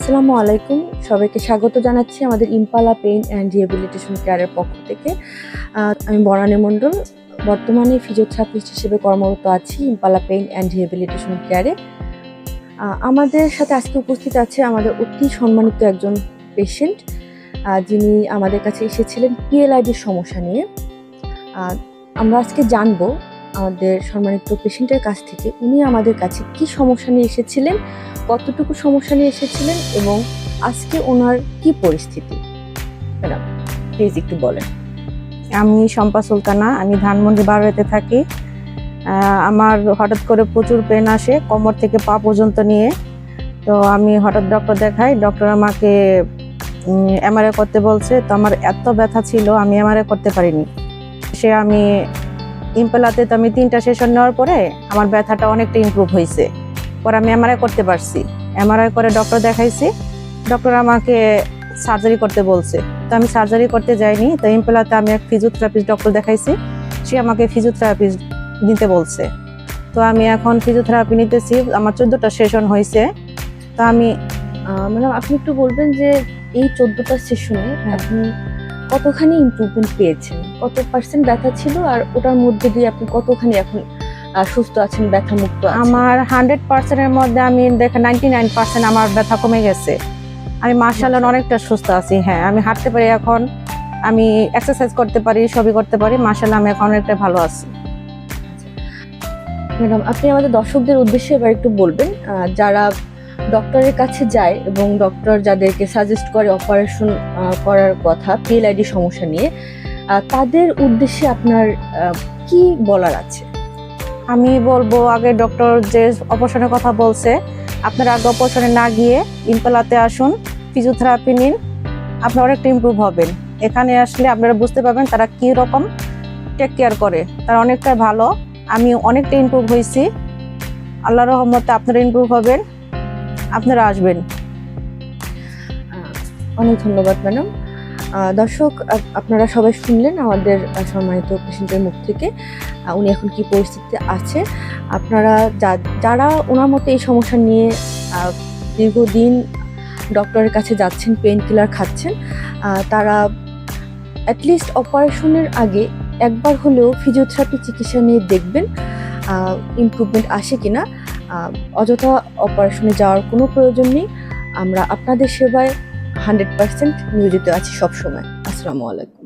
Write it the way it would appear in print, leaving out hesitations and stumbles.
আসসালামু আলাইকুম, সবাইকে স্বাগত জানাচ্ছি আমাদের ইম্পালা পেইন অ্যান্ড রিহ্যাবিলিটেশন কেয়ারের পক্ষ থেকে। আমি বনানী মণ্ডল, বর্তমানে ফিজিওথেরাপিস্ট হিসেবে কর্মরত আছি ইম্পালা পেইন অ্যান্ড রিহ্যাবিলিটেশন কেয়ারে। আমাদের সাথে আজকে উপস্থিত আছে আমাদের অতি সম্মানিত একজন পেশেন্ট, যিনি আমাদের কাছে এসেছিলেন পিএলআইডির সমস্যা নিয়ে। আমরা আজকে জানবো আমাদের সম্মানিত পেশেন্টের কাছ থেকে উনি আমাদের কাছে কি সমস্যা নিয়ে এসেছিলেন, কতটুকু সমস্যা নিয়ে এসেছিলেন এবং আজকে ওনার কি পরিস্থিতি। ম্যাডাম প্লিজ একটু বলেন। আমি শম্পা সুলতানা, আমি ধানমন্ডি বারোয়ারিতে থাকি। আমার হঠাৎ করে প্রচুর পেন আসে কোমর থেকে পা পর্যন্ত নিয়ে। তো আমি হঠাৎ ডক্টর দেখাই, ডক্টর আমাকে এমআরআই করতে বলছে। তো আমার এত ব্যথা ছিল, আমি এমআরআই করতে পারিনি। আমি ইম্পালাতে তো আমি 3টা সেশন নেওয়ার পরে আমার ব্যথাটা অনেকটা ইমপ্রুভ হয়েছে। পরে আমি এমআরআই করতে পারছি। এমআরআই করে ডক্টর দেখাইছি, ডক্টর আমাকে সার্জারি করতে বলছে। তো আমি সার্জারি করতে যাইনি। তো ইম্পালাতে আমি এক ফিজিওথেরাপিস্ট ডক্টর দেখাইছি, সে আমাকে ফিজিওথেরাপি নিতে বলছে। তো আমি এখন ফিজিওথেরাপি নিতেছি, আমার 14টা সেশন হয়েছে। তো আমি ম্যাডাম আপনি একটু বলবেন যে এই 14টা সেশনে আপনি কতখানি ইমপ্রুভমেন্ট পেয়েছেন, কত পার্সেন্ট ব্যথা ছিল আর ওটার মধ্যে দিয়ে আপনি কতখানি এখন সুস্থ আছেন, ব্যথা মুক্ত আছেন? আমার 100%-এর মধ্যে আমি 99% আমার ব্যথা কমে গেছে। আমি মাশাআল্লাহ অনেকটা সুস্থ আছি। হ্যাঁ, আমি হাঁটতে পারি এখন, আমি এক্সারসাইজ করতে পারি, সবই করতে পারি। মাশাআল্লাহ আমি এখন অনেকটা ভালো আছি। ম্যাডাম আপনি আমাদের দর্শকদের উদ্দেশ্যে এবার একটু বলবেন, যারা ডক্টরের কাছে যায় এবং ডক্টর যাদেরকে সাজেস্ট করে অপারেশন করার কথা পিএলআইডি সমস্যা নিয়ে, তাদের উদ্দেশ্যে আপনার কি বলার আছে? আমি বলবো, আগে ডক্টর যে অপারেশনের কথা বলছে, আপনারা আগে অপারেশনে না গিয়ে ইম্পালাতে আসুন, ফিজিওথেরাপি নিন, আপনারা অনেকটা ইমপ্রুভ হবেন। এখানে আসলে আপনারা বুঝতে পারবেন তারা কি রকম টেক কেয়ার করে, তারা অনেকটা ভালো। আমি অনেকটা ইমপ্রুভ হয়েছি, আল্লাহর রহমতে আপনারা ইমপ্রুভ হবেন, আপনারা আসবেন। অনেক ধন্যবাদ ম্যাডাম। দর্শক, আপনারা সবাই শুনলেন আমাদের সম্মানিত পেশেন্টের মুখ থেকে উনি এখন কি পরিস্থিতিতে আছে। আপনারা যারা ওনার মতো এই সমস্যা নিয়ে দীর্ঘদিন ডক্টরের কাছে যাচ্ছেন, পেইন কিলার খাচ্ছেন, তারা অ্যাটলিস্ট অপারেশনের আগে একবার হলেও ফিজিওথেরাপি চিকিৎসা নিয়ে দেখবেন ইমপ্রুভমেন্ট আসে কিনা। অযথা অপারেশনে যাওয়ার কোনো প্রয়োজন নেই। আমরা আপনাদের সেবায় 100% নিয়োজিত আছি সবসময়। আসসালামু আলাইকুম।